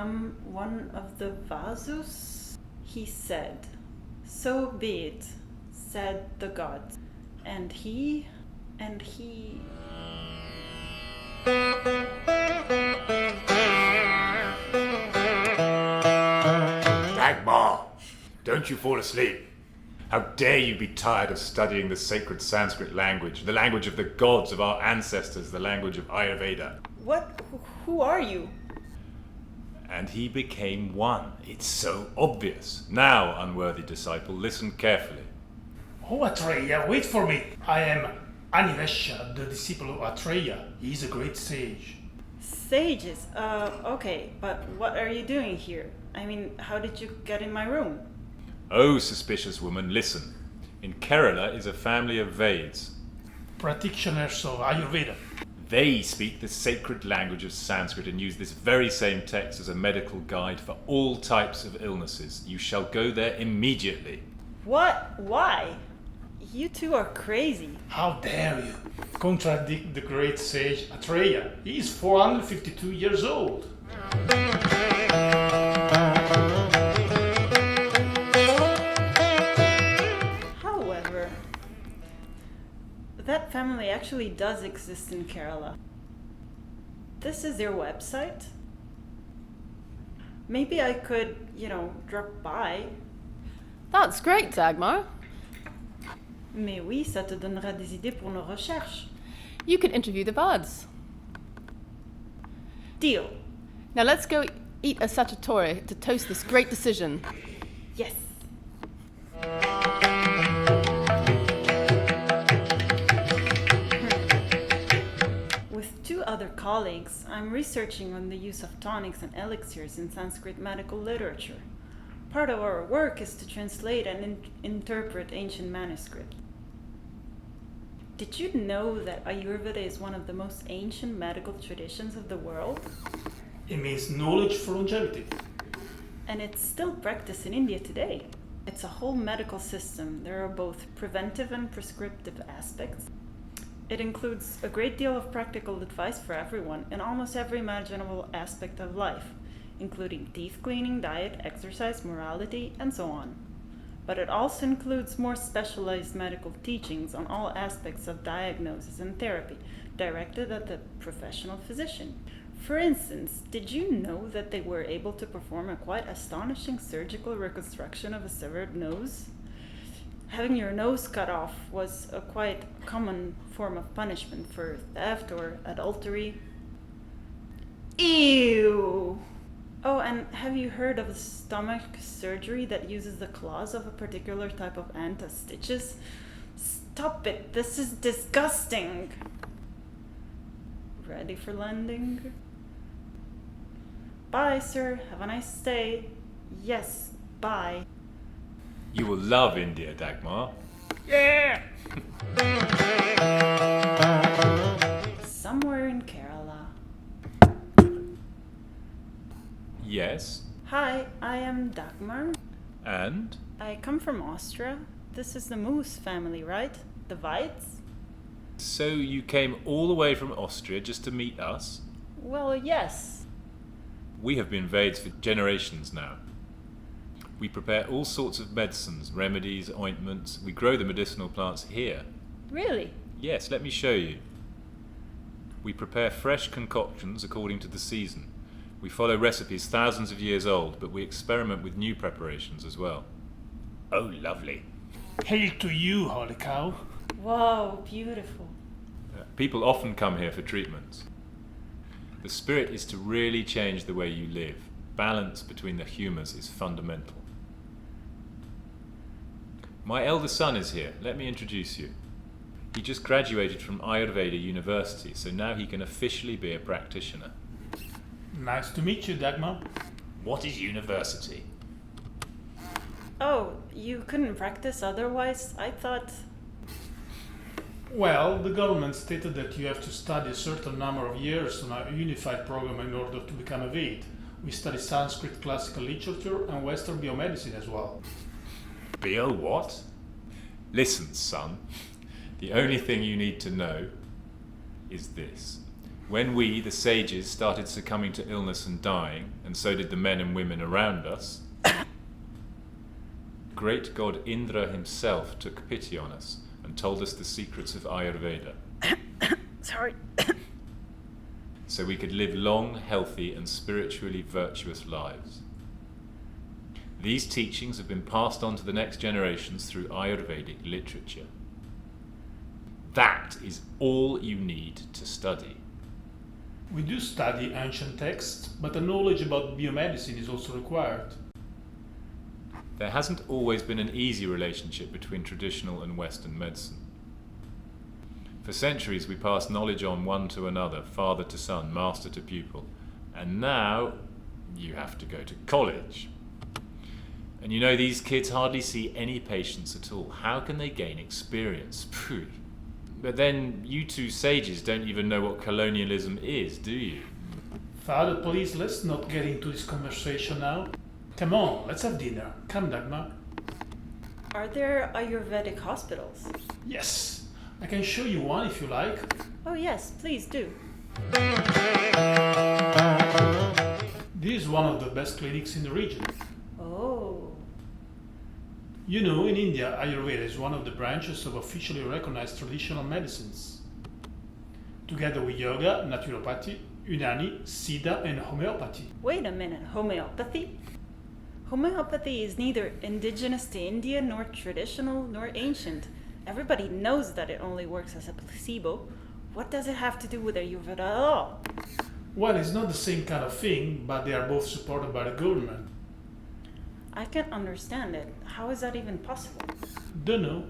become one of the Vasus? He said, "So be it," said the gods. And he... Dagmar, don't you fall asleep. How dare you be tired of studying the sacred Sanskrit language, the language of the gods of our ancestors, the language of Ayurveda. What? Who are you? And he became one. It's so obvious. Now, unworthy disciple, listen carefully. Oh, Atreya, wait for me. I am Anivesha, the disciple of Atreya. He is a great sage. Sages? Okay, but what are you doing here? I mean, how did you get in my room? Oh, suspicious woman, listen. In Kerala is a family of Veds. Practitioners of Ayurveda. They speak the sacred language of Sanskrit and use this very same text as a medical guide for all types of illnesses. You shall go there immediately. What? Why? You two are crazy. How dare you contradict the great sage Atreya? He is 452 years old. However, that family actually does exist in Kerala. This is their website. Maybe I could, drop by. That's great, Dagmar. Mais oui, ça te donnera des idées pour nos recherches. You could interview the bards. Deal. Now let's go eat a sachatori to toast this great decision. Yes. With two other colleagues, I'm researching on the use of tonics and elixirs in Sanskrit medical literature. Part of our work is to translate and interpret ancient manuscripts. Did you know that Ayurveda is one of the most ancient medical traditions of the world? It means knowledge for longevity. And it's still practiced in India today. It's a whole medical system. There are both preventive and prescriptive aspects. It includes a great deal of practical advice for everyone in almost every imaginable aspect of life, including teeth cleaning, diet, exercise, morality, and so on. But it also includes more specialized medical teachings on all aspects of diagnosis and therapy, directed at the professional physician. For instance, did you know that they were able to perform a quite astonishing surgical reconstruction of a severed nose? Having your nose cut off was a quite common form of punishment for theft or adultery. Ew! Oh, and have you heard of stomach surgery that uses the claws of a particular type of ant as stitches? Stop it! This is disgusting! Ready for landing? Bye, sir. Have a nice day. Yes, bye. You will love India, Dagmar. Yeah! Somewhere in Kerala. Yes. Hi, I am Dagmar. And? I come from Austria. This is the Moose family, right? The Weitz? So you came all the way from Austria just to meet us? Well, yes. We have been Veds for generations now. We prepare all sorts of medicines, remedies, ointments. We grow the medicinal plants here. Really? Yes, let me show you. We prepare fresh concoctions according to the season. We follow recipes thousands of years old, but we experiment with new preparations as well. Oh, lovely. Hail to you, holy cow. Wow, beautiful. People often come here for treatments. The spirit is to really change the way you live. Balance between the humours is fundamental. My elder son is here. Let me introduce you. He just graduated from Ayurveda University, so now he can officially be a practitioner. Nice to meet you, Dagmar. What is university? Oh, you couldn't practice otherwise? I thought... Well, the government stated that you have to study a certain number of years on a unified program in order to become a Ved. We study Sanskrit classical literature and Western biomedicine as well. Bio what? Listen, son. The only thing you need to know is this. When we, the sages, started succumbing to illness and dying, and so did the men and women around us, great god Indra himself took pity on us and told us the secrets of Ayurveda. Sorry. So we could live long, healthy, and spiritually virtuous lives. These teachings have been passed on to the next generations through Ayurvedic literature. That is all you need to study. We do study ancient texts, but a knowledge about biomedicine is also required. There hasn't always been an easy relationship between traditional and Western medicine. For centuries we passed knowledge on one to another, father to son, master to pupil, and now you have to go to college. And you know, these kids hardly see any patients at all. How can they gain experience? Phew. But then you two sages don't even know what colonialism is, do you? Father, please, let's not get into this conversation now. Come on, let's have dinner. Come, Dagmar. Are there Ayurvedic hospitals? Yes, I can show you one if you like. Oh yes, please do. This is one of the best clinics in the region. Oh. You know, in India, Ayurveda is one of the branches of officially recognized traditional medicines. Together with yoga, naturopathy, Unani, Siddha, and homeopathy. Wait a minute, homeopathy? Homeopathy is neither indigenous to India, nor traditional, nor ancient. Everybody knows that it only works as a placebo. What does it have to do with Ayurveda at all? Well, it's not the same kind of thing, but they are both supported by the government. I can't understand it. How is that even possible? Dunno.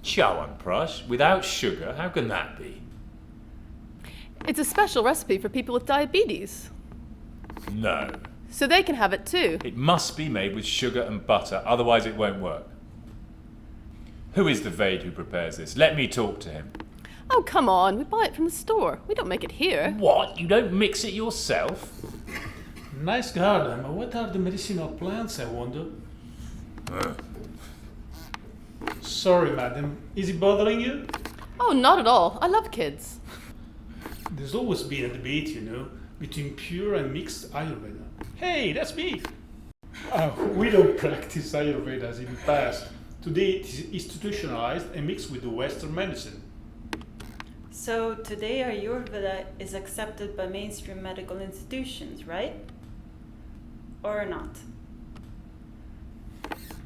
Chyawanprash, without sugar, how can that be? It's a special recipe for people with diabetes, No. so they can have it too. It must be made with sugar and butter, otherwise it won't work. Who is the Vaid who prepares this? Let me talk to him. Oh, come on, we buy it from the store. We don't make it here. What? You don't mix it yourself? Nice garden, but what are the medicinal plants, I wonder? Sorry, madam. Is it bothering you? Oh, not at all. I love kids. There's always been a debate, you know, between pure and mixed Ayurveda. Hey, that's me! We don't practice Ayurveda as in the past. Today it is institutionalized and mixed with the Western medicine. So today Ayurveda is accepted by mainstream medical institutions, right? Or not?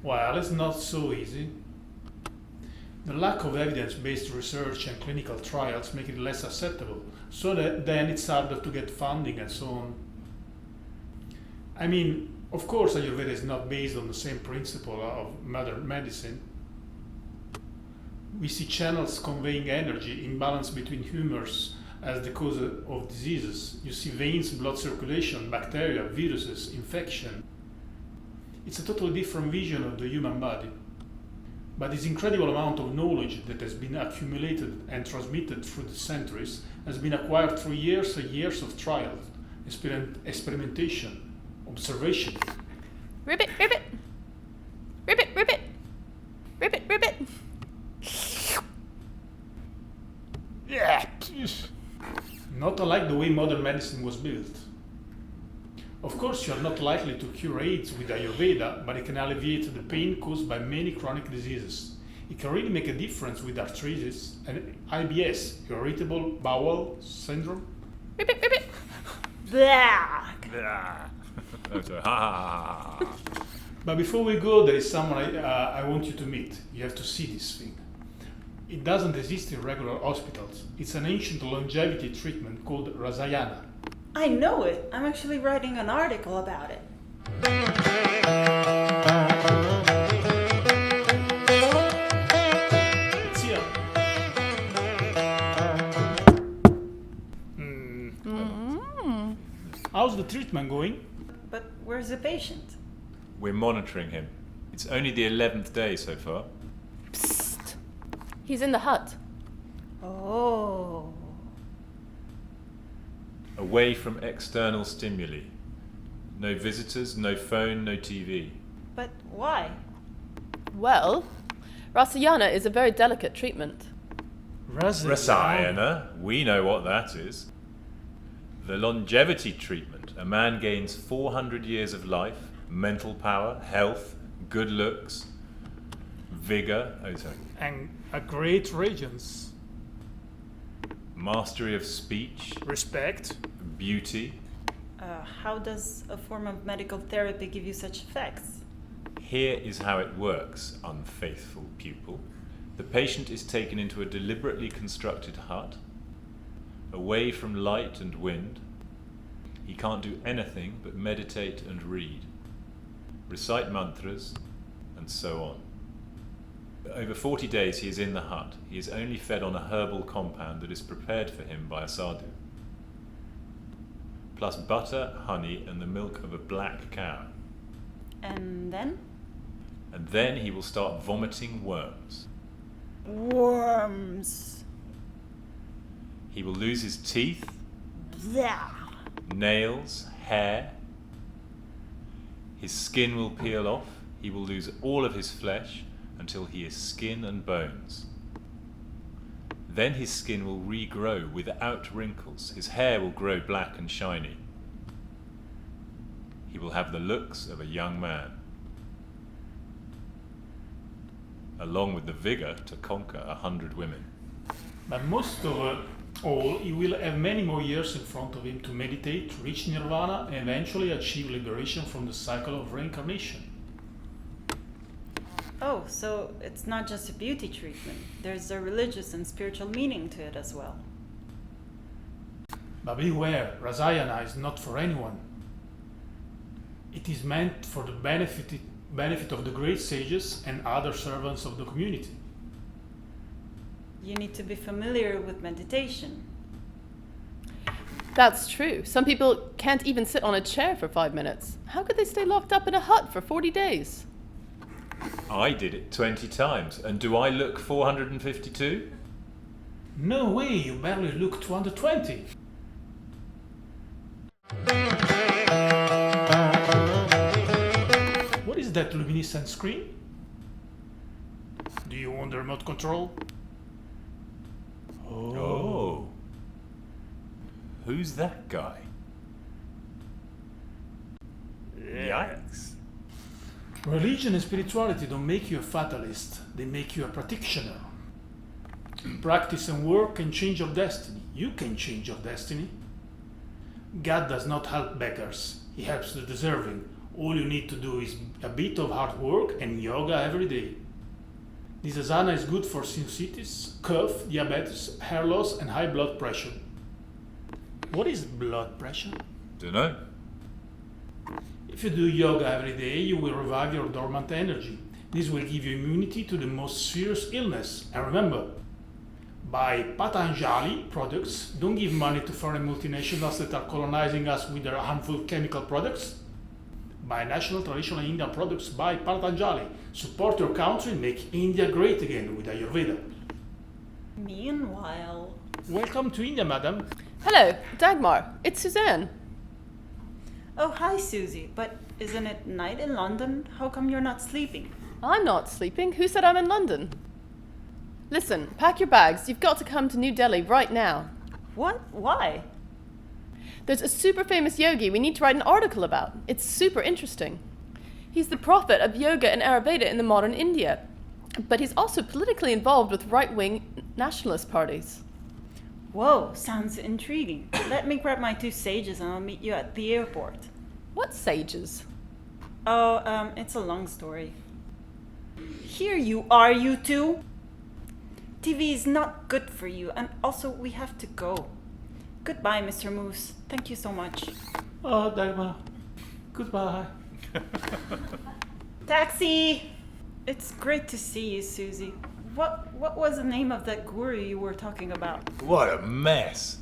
Well, it's not so easy. The lack of evidence-based research and clinical trials make it less acceptable, so that then it's harder to get funding and so on. I mean, of course Ayurveda is not based on the same principle of modern medicine. We see channels conveying energy, imbalance between humors as the cause of diseases. You see veins, blood circulation, bacteria, viruses, infection. It's a totally different vision of the human body. But this incredible amount of knowledge that has been accumulated and transmitted through the centuries has been acquired through years and years of trial, experimentation, observation. Ribbit, ribbit. Ribbit, ribbit. Ribbit, ribbit. Yeah. Not unlike the way modern medicine was built. Of course, you are not likely to cure AIDS with Ayurveda, but it can alleviate the pain caused by many chronic diseases. It can really make a difference with arthritis and IBS, irritable bowel syndrome. Ribbit, ribbit. Blah! Oh, sorry. Ha. But before we go, there is someone I want you to meet. You have to see this thing. It doesn't exist in regular hospitals. It's an ancient longevity treatment called Rasayana. I know it. I'm actually writing an article about it. It's here. How's the treatment going? But where's the patient? We're monitoring him. It's only the 11th day so far. Psst. He's in the hut. Oh. Away from external stimuli. No visitors, no phone, no TV. But why? Well, Rasayana is a very delicate treatment. Rasayana, we know what that is. The longevity treatment. A man gains 400 years of life, mental power, health, good looks, vigor, And a great regence. mastery of speech, Respect. beauty. How does a form of medical therapy give you such effects? Here is how it works, unfaithful pupil. The patient is taken into a deliberately constructed hut, away from light and wind. He can't do anything but meditate and read, recite mantras, and so on. Over 40 days he is in the hut. He is only fed on a herbal compound that is prepared for him by a sadhu, plus butter, honey, and the milk of a black cow. And then? And then he will start vomiting worms. Worms. He will lose his teeth, Blah. nails, hair. His skin will peel off. He will lose all of his flesh until he is skin and bones. Then his skin will regrow without wrinkles. His hair will grow black and shiny. He will have the looks of a young man, along with the vigor to conquer 100 women. But most of all, he will have many more years in front of him to meditate, reach nirvana, and eventually achieve liberation from the cycle of reincarnation. Oh, so it's not just a beauty treatment. There's a religious and spiritual meaning to it as well. But beware, Rasayana is not for anyone. It is meant for the benefit of the great sages and other servants of the community. You need to be familiar with meditation. That's true. Some people can't even sit on a chair for 5 minutes. How could they stay locked up in a hut for 40 days? I did it 20 times, and do I look 452? No way, you barely look 220. What is that luminescent screen? Do you want the remote control? Oh. Who's that guy? Yikes. Religion and spirituality don't make you a fatalist, they make you a practitioner. Practice and work can change your destiny. You can change your destiny. God does not help beggars, He helps the deserving. All you need to do is a bit of hard work and yoga every day. This asana is good for sinusitis, cough, diabetes, hair loss, and high blood pressure. What is blood pressure? Dunno. If you do yoga every day, you will revive your dormant energy. This will give you immunity to the most serious illness. And remember, buy Patanjali products. Don't give money to foreign multinationals that are colonizing us with their harmful chemical products. Buy national, traditional Indian products. Buy Patanjali. Support your country. Make India great again with Ayurveda. Meanwhile... Welcome to India, madam. Hello, Dagmar. It's Suzanne. Oh, hi, Susie. But isn't it night in London? How come you're not sleeping? I'm not sleeping. Who said I'm in London? Listen, pack your bags. You've got to come to New Delhi right now. What? Why? There's a super famous yogi we need to write an article about. It's super interesting. He's the prophet of yoga and Ayurveda in the modern India. But he's also politically involved with right-wing nationalist parties. Whoa, sounds intriguing. Let me grab my 2 sages and I'll meet you at the airport. What sages? Oh, it's a long story. Here you are, you two! TV is not good for you, and also we have to go. Goodbye, Mr. Moose. Thank you so much. Oh, Dagmar. Goodbye. Taxi! It's great to see you, Susie. What was the name of that guru you were talking about? What a mess.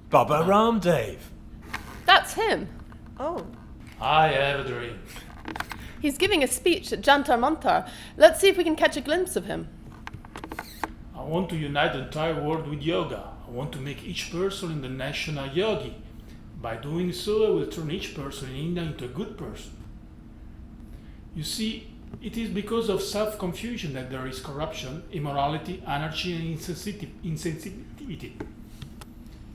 Baba Ramdev. That's him. Oh, I have a dream. He's giving a speech at Jantar Mantar. Let's see if we can catch a glimpse of him. I want to unite the entire world with yoga. I want to make each person in the nation a yogi. By doing so, I will turn each person in India into a good person. You see, It is because of self-confusion that there is corruption, immorality, anarchy, and insensitivity.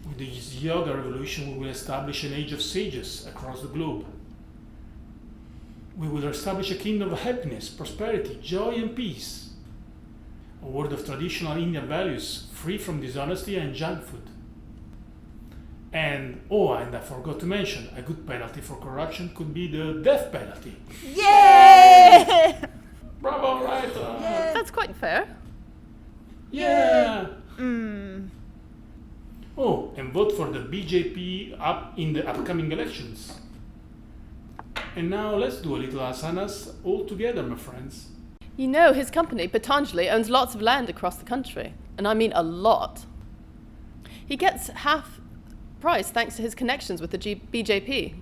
With this yoga revolution, we will establish an age of sages across the globe. We will establish a kingdom of happiness, prosperity, joy, and peace. A world of traditional Indian values, free from dishonesty and junk food. And I forgot to mention, a good penalty for corruption could be the death penalty. Yay! Bravo, right? That's quite fair. Yeah! Mm. Oh, and vote for the BJP in the upcoming elections. And now let's do a little asanas all together, my friends. You know, his company, Patanjali, owns lots of land across the country. And I mean a lot. He gets half price thanks to his connections with the BJP.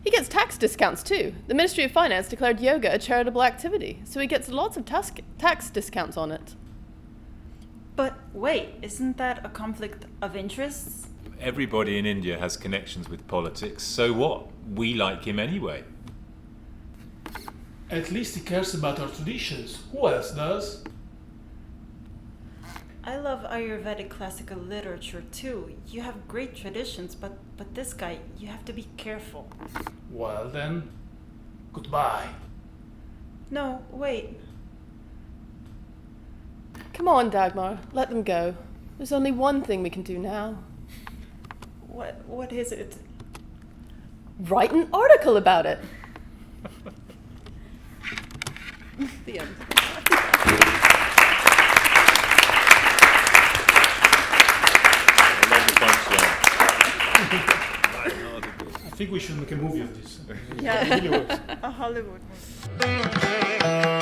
He gets tax discounts too. The Ministry of Finance declared yoga a charitable activity, so he gets lots of tax discounts on it. But wait, isn't that a conflict of interests? Everybody in India has connections with politics, so what? We like him anyway. At least he cares about our traditions. Who else does? I love Ayurvedic classical literature too. You have great traditions, but this guy, you have to be careful. Well then, goodbye. No, wait. Come on, Dagmar, let them go. There's only one thing we can do now. What is it? Write an article about it. The end. I think we should make a movie of this. Yeah, It really works. a Hollywood movie.